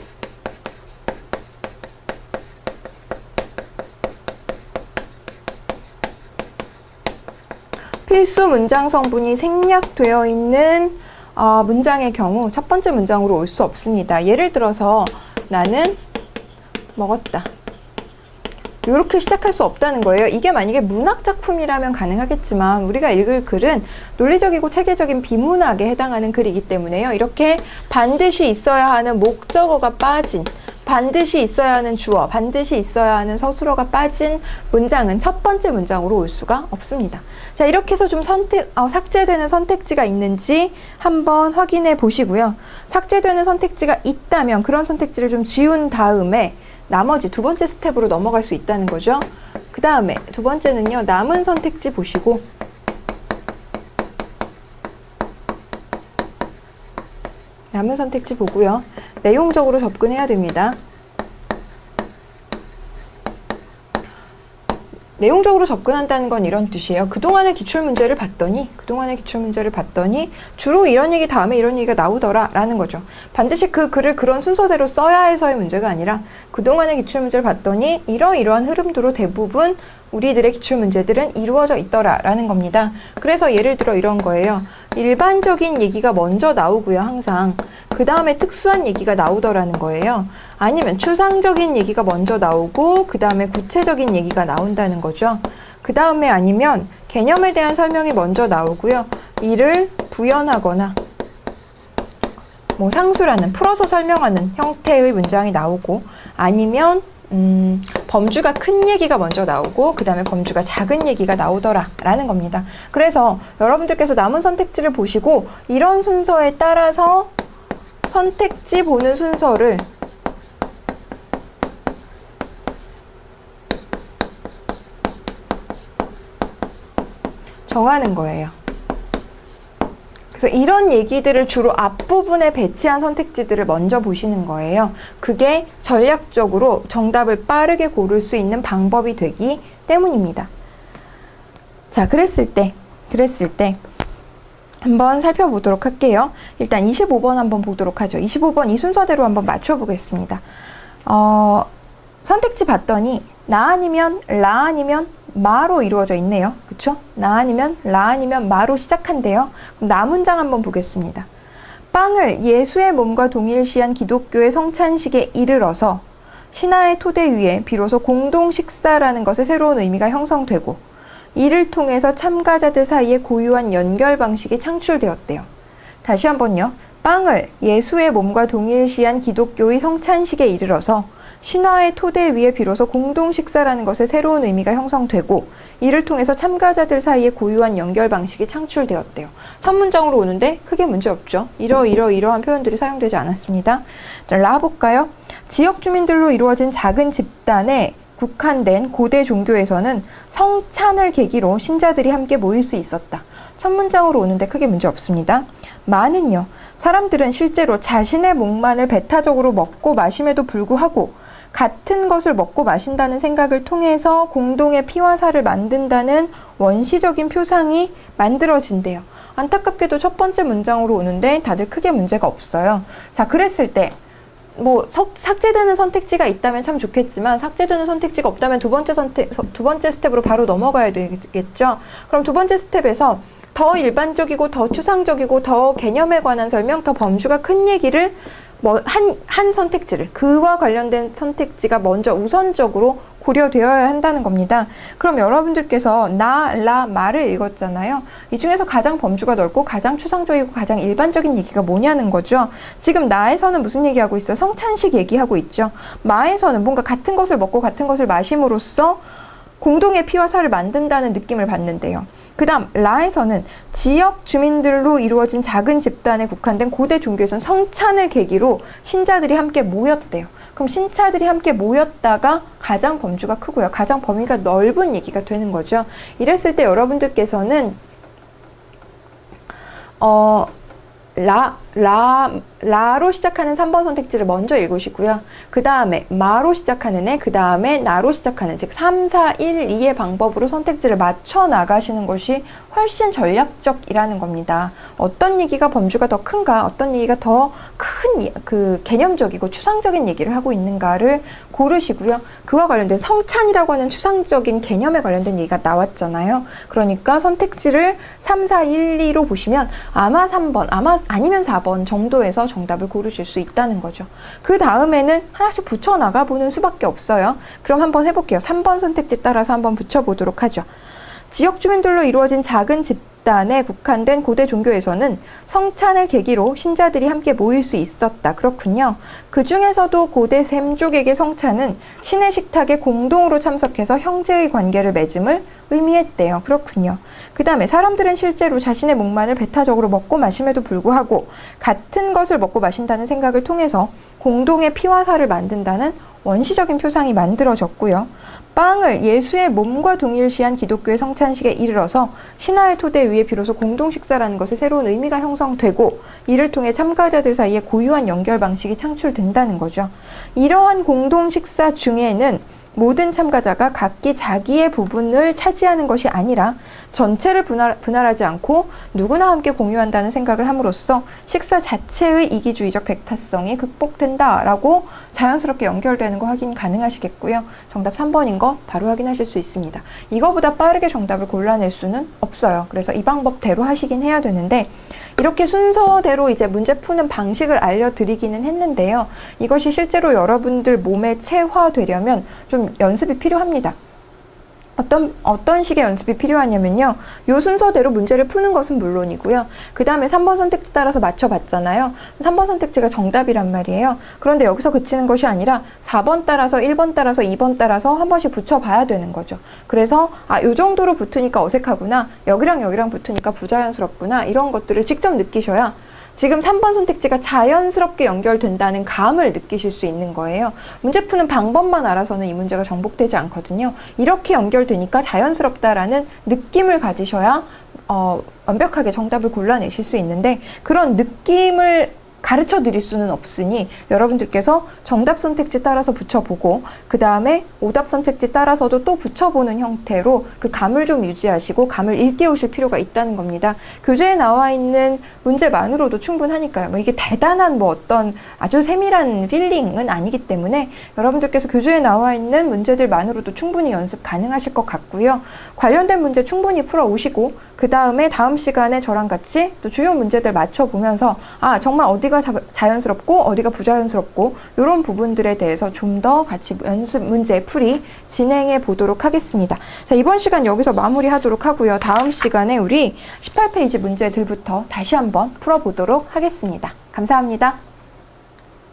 필수 문장 성분이 생략되어 있는 문장의 경우 첫 번째 문장으로 올 수 없습니다. 예를 들어서 나는 먹었다. 이렇게 시작할 수 없다는 거예요. 이게 만약에 문학 작품이라면 가능하겠지만 우리가 읽을 글은 논리적이고 체계적인 비문학에 해당하는 글이기 때문에요. 이렇게 반드시 있어야 하는 목적어가 빠진, 반드시 있어야 하는 주어, 반드시 있어야 하는 서술어가 빠진 문장은 첫 번째 문장으로 올 수가 없습니다. 자, 이렇게 해서 좀 삭제되는 선택지가 있는지 한번 확인해 보시고요. 삭제되는 선택지가 있다면 그런 선택지를 좀 지운 다음에 나머지 두 번째 스텝으로 넘어갈 수 있다는 거죠. 그 다음에 두 번째는요, 남은 선택지 보시고 남은 선택지 보고요. 내용적으로 접근해야 됩니다. 내용적으로 접근한다는 건 이런 뜻이에요. 그동안의 기출문제를 봤더니 주로 이런 얘기 다음에 이런 얘기가 나오더라 라는 거죠. 반드시 그 글을 그런 순서대로 써야 해서의 문제가 아니라 그동안의 기출문제를 봤더니 이러이러한 흐름도로 대부분 우리들의 기출문제들은 이루어져 있더라 라는 겁니다. 그래서 예를 들어 이런 거예요. 일반적인 얘기가 먼저 나오고요. 항상 그 다음에 특수한 얘기가 나오더라는 거예요. 아니면 추상적인 얘기가 먼저 나오고 그 다음에 구체적인 얘기가 나온다는 거죠. 그 다음에 아니면 개념에 대한 설명이 먼저 나오고요. 이를 부연하거나 뭐 상수라는 풀어서 설명하는 형태의 문장이 나오고 아니면 범주가 큰 얘기가 먼저 나오고 그 다음에 범주가 작은 얘기가 나오더라 라는 겁니다. 그래서 여러분들께서 남은 선택지를 보시고 이런 순서에 따라서 선택지 보는 순서를 정하는 거예요. 그래서 이런 얘기들을 주로 앞부분에 배치한 선택지들을 먼저 보시는 거예요. 그게 전략적으로 정답을 빠르게 고를 수 있는 방법이 되기 때문입니다. 자, 그랬을 때 한번 살펴보도록 할게요. 일단 25번 한번 보도록 하죠. 25번 이 순서대로 한번 맞춰보겠습니다. 선택지 봤더니 나 아니면 라 아니면 마로 이루어져 있네요. 그쵸? 나 아니면 라 아니면 마로 시작한대요. 그럼 나 문장 한번 보겠습니다. 빵을 예수의 몸과 동일시한 기독교의 성찬식에 이르러서 신화의 토대 위에 비로소 공동 식사라는 것의 새로운 의미가 형성되고 이를 통해서 참가자들 사이에 고유한 연결 방식이 창출되었대요. 다시 한번요. 빵을 예수의 몸과 동일시한 기독교의 성찬식에 이르러서 신화의 토대 위에 비로소 공동 식사라는 것의 새로운 의미가 형성되고 이를 통해서 참가자들 사이에 고유한 연결 방식이 창출되었대요. 첫 문장으로 오는데 크게 문제 없죠. 이러한 표현들이 사용되지 않았습니다. 자, 라 볼까요? 지역 주민들로 이루어진 작은 집단에 국한된 고대 종교에서는 성찬을 계기로 신자들이 함께 모일 수 있었다. 첫 문장으로 오는데 크게 문제 없습니다. 마는요. 사람들은 실제로 자신의 목만을 배타적으로 먹고 마심에도 불구하고 같은 것을 먹고 마신다는 생각을 통해서 공동의 피와 살을 만든다는 원시적인 표상이 만들어진대요. 안타깝게도 첫 번째 문장으로 오는데 다들 크게 문제가 없어요. 자, 그랬을 때 뭐 삭제되는 선택지가 있다면 참 좋겠지만 삭제되는 선택지가 없다면 두 번째 스텝으로 바로 넘어가야 되겠죠. 그럼 두 번째 스텝에서 더 일반적이고 더 추상적이고 더 개념에 관한 설명, 더 범주가 큰 얘기를 한 선택지를 그와 관련된 선택지가 먼저 우선적으로 고려되어야 한다는 겁니다. 그럼 여러분들께서 나, 라, 마를 읽었잖아요. 이 중에서 가장 범주가 넓고 가장 추상적이고 가장 일반적인 얘기가 뭐냐는 거죠. 지금 나에서는 무슨 얘기하고 있어요? 성찬식 얘기하고 있죠. 마에서는 뭔가 같은 것을 먹고 같은 것을 마심으로써 공동의 피와 살을 만든다는 느낌을 받는데요. 그 다음 라에서는 지역 주민들로 이루어진 작은 집단에 국한된 고대 종교에서는 성찬을 계기로 신자들이 함께 모였대요. 그럼 신자들이 함께 모였다가 가장 범주가 크고요. 가장 범위가 넓은 얘기가 되는 거죠. 이랬을 때 여러분들께서는 라로 시작하는 3번 선택지를 먼저 읽으시고요. 그 다음에 마로 시작하는 애, 그 다음에 나로 시작하는, 즉 3, 4, 1, 2의 방법으로 선택지를 맞춰 나가시는 것이 훨씬 전략적이라는 겁니다. 어떤 얘기가 범주가 더 큰가, 어떤 얘기가 더 큰 그 개념적이고 추상적인 얘기를 하고 있는가를 고르시고요. 그와 관련된 성찬이라고 하는 추상적인 개념에 관련된 얘기가 나왔잖아요. 그러니까 선택지를 3, 4, 1, 2로 보시면 아마 3번, 아니면 4번 정도에서 정답을 고르실 수 있다는 거죠. 그 다음에는 하나씩 붙여 나가 보는 수밖에 없어요. 그럼 한번 해볼게요. 3번 선택지 따라서 한번 붙여보도록 하죠. 지역 주민들로 이루어진 작은 집단에 국한된 고대 종교에서는 성찬을 계기로 신자들이 함께 모일 수 있었다. 그렇군요. 그 중에서도 고대 샘족에게 성찬은 신의 식탁에 공동으로 참석해서 형제의 관계를 맺음을 의미했대요. 그렇군요. 그 다음에 사람들은 실제로 자신의 목만을 배타적으로 먹고 마심에도 불구하고 같은 것을 먹고 마신다는 생각을 통해서 공동의 피와 살을 만든다는 원시적인 표상이 만들어졌고요. 빵을 예수의 몸과 동일시한 기독교의 성찬식에 이르러서 신화의 토대 위에 비로소 공동 식사라는 것의 새로운 의미가 형성되고 이를 통해 참가자들 사이에 고유한 연결 방식이 창출된다는 거죠. 이러한 공동 식사 중에는 모든 참가자가 각기 자기의 부분을 차지하는 것이 아니라 전체를 분할하지 않고 누구나 함께 공유한다는 생각을 함으로써 식사 자체의 이기주의적 배타성이 극복된다라고 자연스럽게 연결되는 거 확인 가능하시겠고요. 정답 3번인 거 바로 확인하실 수 있습니다. 이거보다 빠르게 정답을 골라낼 수는 없어요. 그래서 이 방법대로 하시긴 해야 되는데 이렇게 순서대로 이제 문제 푸는 방식을 알려드리기는 했는데요. 이것이 실제로 여러분들 몸에 체화되려면 좀 연습이 필요합니다. 어떤 식의 연습이 필요하냐면요. 요 순서대로 문제를 푸는 것은 물론이고요. 그 다음에 3번 선택지 따라서 맞춰봤잖아요. 3번 선택지가 정답이란 말이에요. 그런데 여기서 그치는 것이 아니라 4번 따라서 1번 따라서 2번 따라서 한 번씩 붙여봐야 되는 거죠. 그래서 요 정도로 붙으니까 어색하구나. 여기랑 여기랑 붙으니까 부자연스럽구나. 이런 것들을 직접 느끼셔야 지금 3번 선택지가 자연스럽게 연결된다는 감을 느끼실 수 있는 거예요. 문제 푸는 방법만 알아서는 이 문제가 정복되지 않거든요. 이렇게 연결되니까 자연스럽다라는 느낌을 가지셔야 완벽하게 정답을 골라내실 수 있는데, 그런 느낌을 가르쳐 드릴 수는 없으니 여러분들께서 정답 선택지 따라서 붙여보고 그 다음에 오답 선택지 따라서도 또 붙여보는 형태로 그 감을 좀 유지하시고 감을 일깨우실 필요가 있다는 겁니다. 교재에 나와 있는 문제만으로도 충분하니까요. 뭐 이게 대단한 어떤 아주 세밀한 필링은 아니기 때문에 여러분들께서 교재에 나와 있는 문제들만으로도 충분히 연습 가능하실 것 같고요. 관련된 문제 충분히 풀어오시고 그 다음에 다음 시간에 저랑 같이 또 주요 문제들 맞춰보면서 정말 어디가 자연스럽고 어디가 부자연스럽고 이런 부분들에 대해서 좀 더 같이 연습 문제 풀이 진행해 보도록 하겠습니다. 자, 이번 시간 여기서 마무리하도록 하고요. 다음 시간에 우리 18페이지 문제들부터 다시 한번 풀어보도록 하겠습니다. 감사합니다.